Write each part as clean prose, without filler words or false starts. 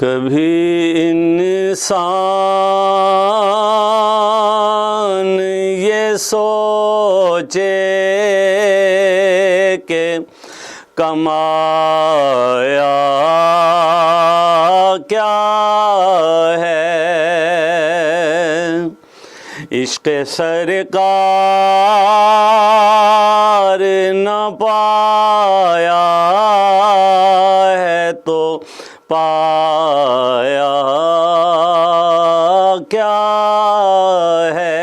کبھی انسان یہ سوچے کہ کمایا کیا ہے، عشق سرکار نہ پایا ہے تو پایا کیا ہے،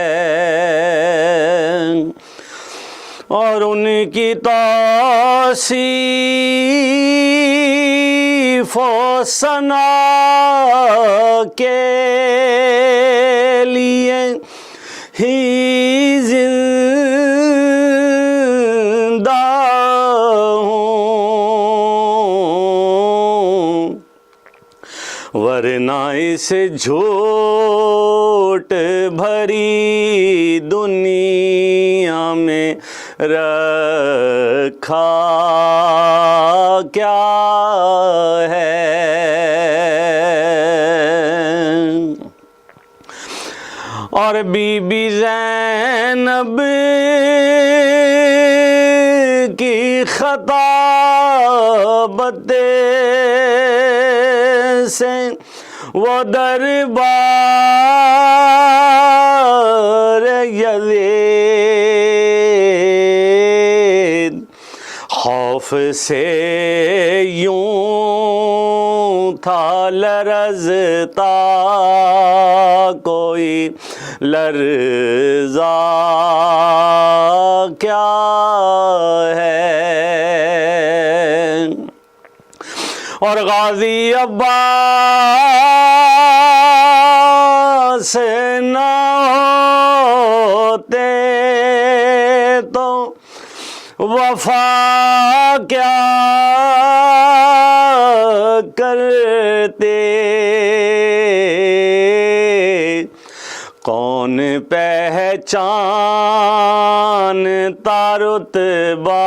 اور ان کی توصیف و ثنا کے لیے ہی زندہ ہوں، ورنہ اس جھوٹ بھری دنیا میں رکھا کیا ہے۔ اور بی بی زینب کی خطابت سے وہ دربار یزید خوف سے یوں تھا لرزتا، کوئی لرزا کیا ہے، اور غازی عباس نہ ہوتے تو وفا کیا کرتے، کون پہچانتا رتبہ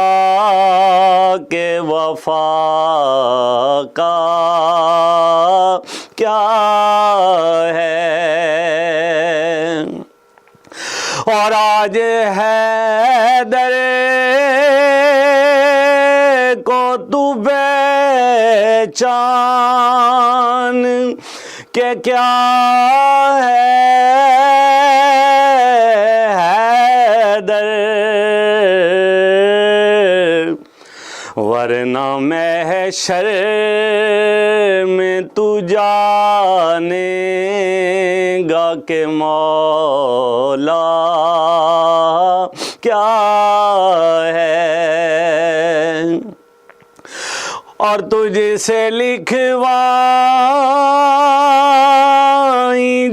کہ وفا کا کیا ہے، اور آج حیدر کو تو پہچان کہ کیا ہے حیدر، ورنہ محشر میں تو جانے گا کہ مولا کیا ہے، اور تجھ سے لکھوائی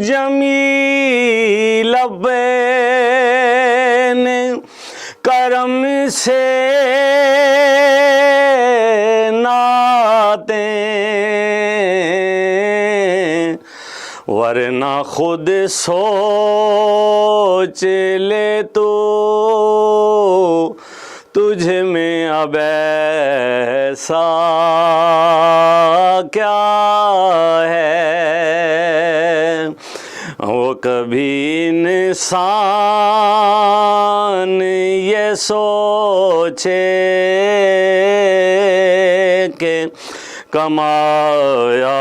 جمیل نے کرم سے نعتیں، ورنہ خود سوچ لے تو تجھ میں اب ایسا کیا ہے، وہ کبھی انسان یہ سوچے کہ کمایا